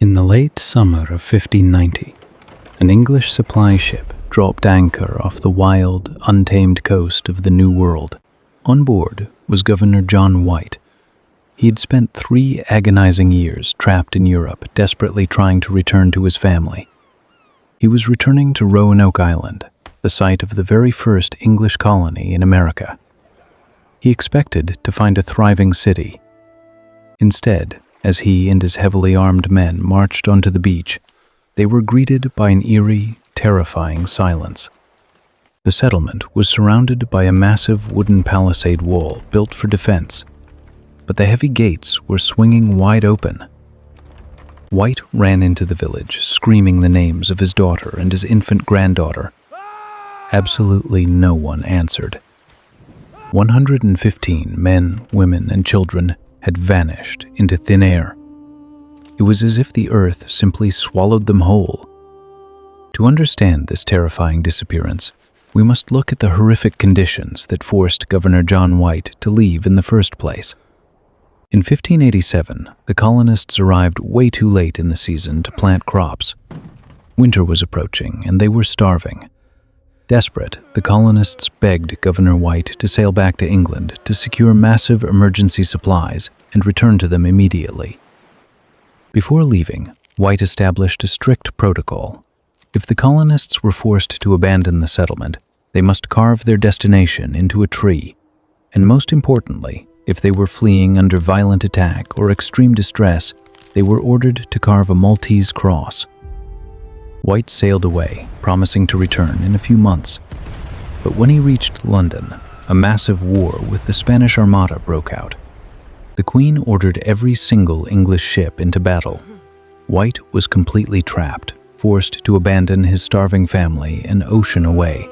In the late summer of 1590, an English supply ship dropped anchor off the wild, untamed coast of the New World. On board was Governor John White. He had spent 3 agonizing years trapped in Europe, desperately trying to return to his family. He was returning to Roanoke Island, the site of the very first English colony in America. He expected to find a thriving city. Instead, as he and his heavily armed men marched onto the beach, they were greeted by an eerie, terrifying silence. The settlement was surrounded by a massive wooden palisade wall built for defense, but the heavy gates were swinging wide open. White ran into the village, screaming the names of his daughter and his infant granddaughter. Absolutely no one answered. 115 men, women, and children had vanished into thin air. It was as if the earth simply swallowed them whole. To understand this terrifying disappearance, we must look at the horrific conditions that forced Governor John White to leave in the first place. In 1587, the colonists arrived way too late in the season to plant crops. Winter was approaching, and they were starving. Desperate, the colonists begged Governor White to sail back to England to secure massive emergency supplies and return to them immediately. Before leaving, White established a strict protocol. If the colonists were forced to abandon the settlement, they must carve their destination into a tree, and most importantly, if they were fleeing under violent attack or extreme distress, they were ordered to carve a Maltese cross. White sailed away, promising to return in a few months. But when he reached London, a massive war with the Spanish Armada broke out. The Queen ordered every single English ship into battle. White was completely trapped, forced to abandon his starving family an ocean away.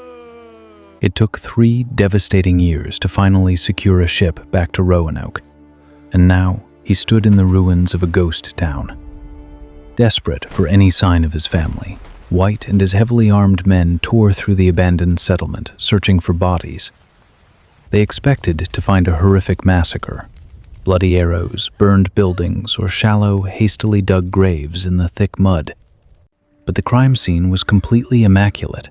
It took 3 devastating years to finally secure a ship back to Roanoke, and now he stood in the ruins of a ghost town. Desperate for any sign of his family, White and his heavily armed men tore through the abandoned settlement, searching for bodies. They expected to find a horrific massacre: bloody arrows, burned buildings, or shallow, hastily dug graves in the thick mud. But the crime scene was completely immaculate.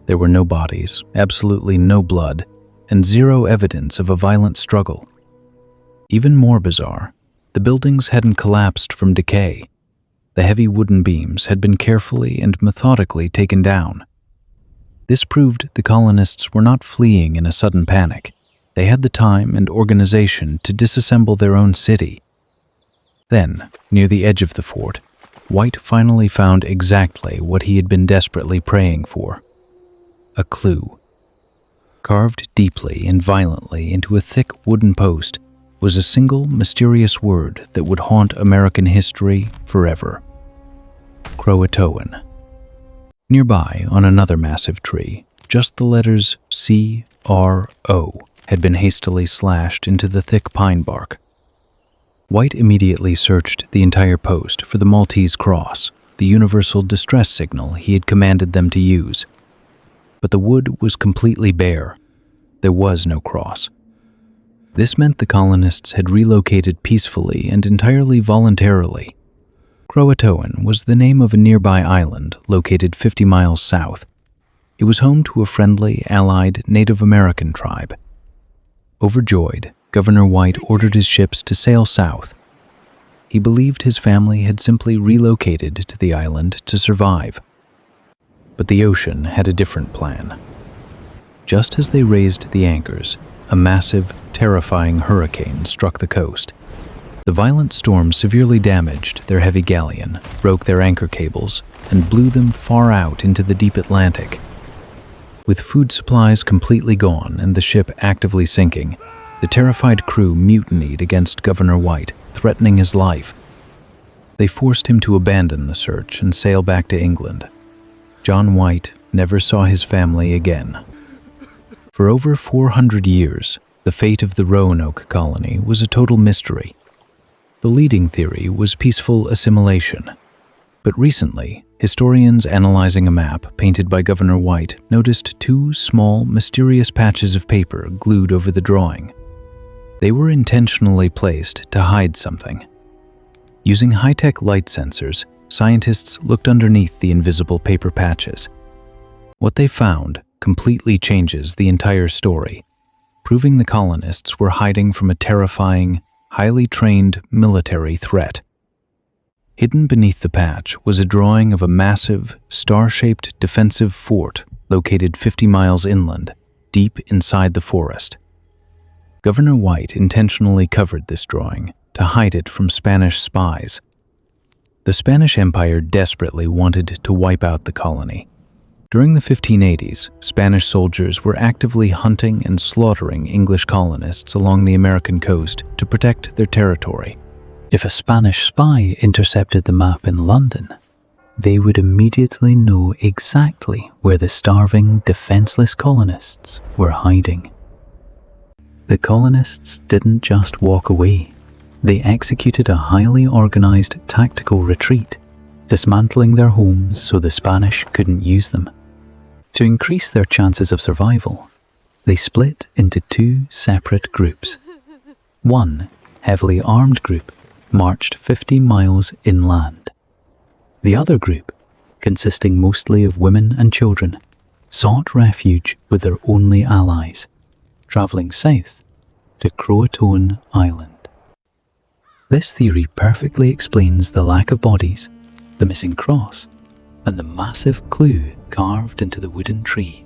There were no bodies, absolutely no blood, and 0 evidence of a violent struggle. Even more bizarre, the buildings hadn't collapsed from decay. The heavy wooden beams had been carefully and methodically taken down. This proved the colonists were not fleeing in a sudden panic. They had the time and organization to disassemble their own city. Then, near the edge of the fort, White finally found exactly what he had been desperately praying for: a clue. Carved deeply and violently into a thick wooden post was a single mysterious word that would haunt American history forever: CROATOAN. Nearby, on another massive tree, just the letters C-R-O had been hastily slashed into the thick pine bark. White immediately searched the entire post for the Maltese cross, the universal distress signal he had commanded them to use. But the wood was completely bare. There was no cross. This meant the colonists had relocated peacefully and entirely voluntarily. CROATOAN was the name of a nearby island located 50 miles south. It was home to a friendly, allied Native American tribe. Overjoyed, Governor White ordered his ships to sail south. He believed his family had simply relocated to the island to survive. But the ocean had a different plan. Just as they raised the anchors, a massive, terrifying hurricane struck the coast. The violent storm severely damaged their heavy galleon, broke their anchor cables, and blew them far out into the deep Atlantic. With food supplies completely gone and the ship actively sinking, the terrified crew mutinied against Governor White, threatening his life. They forced him to abandon the search and sail back to England. John White never saw his family again. For over 400 years, the fate of the Roanoke Colony was a total mystery. The leading theory was peaceful assimilation. But recently, historians analyzing a map painted by Governor White noticed 2 small, mysterious patches of paper glued over the drawing. They were intentionally placed to hide something. Using high-tech light sensors, scientists looked underneath the invisible paper patches. What they found completely changes the entire story, proving the colonists were hiding from a terrifying, highly trained military threat. Hidden beneath the patch was a drawing of a massive, star-shaped defensive fort located 50 miles inland, deep inside the forest. Governor White intentionally covered this drawing to hide it from Spanish spies. The Spanish Empire desperately wanted to wipe out the colony. During the 1580s, Spanish soldiers were actively hunting and slaughtering English colonists along the American coast to protect their territory. If a Spanish spy intercepted the map in London, they would immediately know exactly where the starving, defenseless colonists were hiding. The colonists didn't just walk away. They executed a highly organized tactical retreat, dismantling their homes so the Spanish couldn't use them. To increase their chances of survival, they split into two separate groups. One heavily armed group marched 50 miles inland. The other group, consisting mostly of women and children, sought refuge with their only allies, traveling south to CROATOAN Island. This theory perfectly explains the lack of bodies, the missing cross, and the massive clue carved into the wooden tree.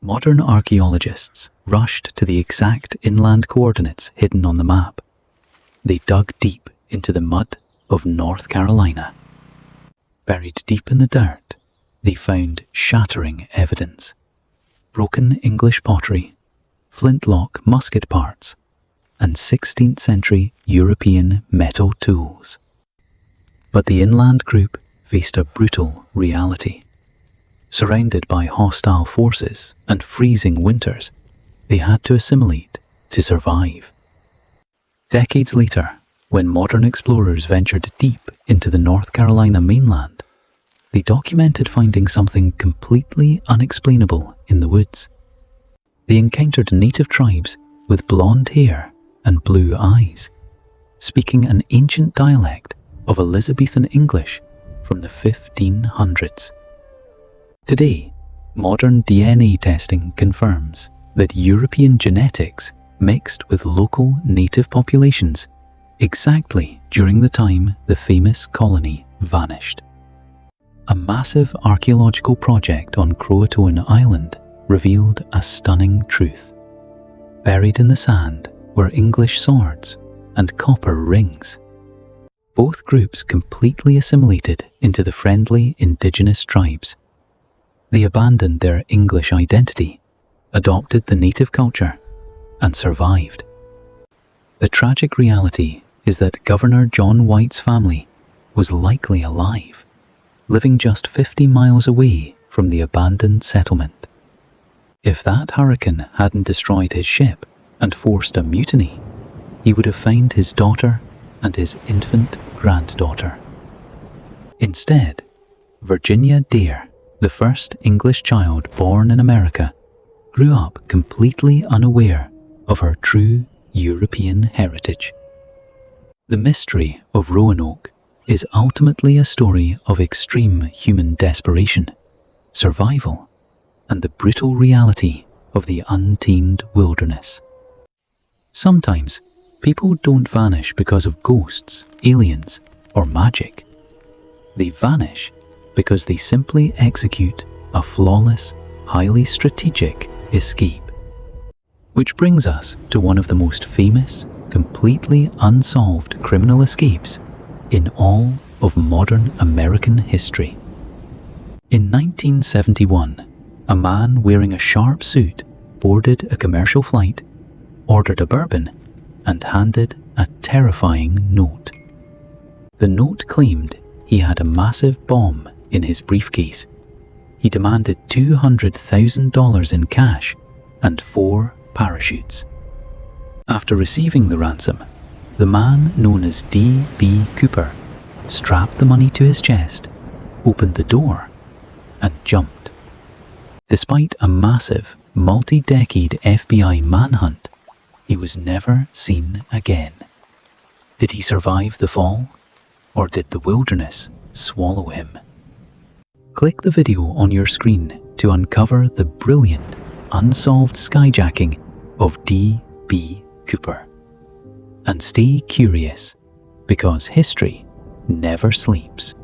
Modern archaeologists rushed to the exact inland coordinates hidden on the map. They dug deep into the mud of North Carolina. Buried deep in the dirt, they found shattering evidence: broken English pottery, flintlock musket parts, and 16th century European metal tools. But the inland group faced a brutal reality. Surrounded by hostile forces and freezing winters, they had to assimilate to survive. Decades later, when modern explorers ventured deep into the North Carolina mainland, they documented finding something completely unexplainable in the woods. They encountered native tribes with blonde hair and blue eyes, speaking an ancient dialect of Elizabethan English from the 1500s. Today, modern DNA testing confirms that European genetics mixed with local native populations exactly during the time the famous colony vanished. A massive archaeological project on CROATOAN Island revealed a stunning truth. Buried in the sand were English swords and copper rings. Both groups completely assimilated into the friendly indigenous tribes. They abandoned their English identity, adopted the native culture, and survived. The tragic reality is that Governor John White's family was likely alive, living just 50 miles away from the abandoned settlement. If that hurricane hadn't destroyed his ship and forced a mutiny, he would have found his daughter and his infant granddaughter. Instead, Virginia Dare, the first English child born in America, grew up completely unaware of her true European heritage. The mystery of Roanoke is ultimately a story of extreme human desperation, survival, and the brutal reality of the untamed wilderness. Sometimes, people don't vanish because of ghosts, aliens, or magic. They vanish because they simply execute a flawless, highly strategic escape. Which brings us to one of the most famous, completely unsolved criminal escapes in all of modern American history. In 1971, a man wearing a sharp suit boarded a commercial flight, ordered a bourbon, and handed a terrifying note. The note claimed he had a massive bomb in his briefcase. He demanded $200,000 in cash and 4 parachutes. After receiving the ransom, the man known as D.B. Cooper strapped the money to his chest, opened the door, and jumped. Despite a massive, multi-decade FBI manhunt, he was never seen again. Did he survive the fall? Or did the wilderness swallow him? Click the video on your screen to uncover the brilliant, unsolved skyjacking of D.B. Cooper. And stay curious, because history never sleeps.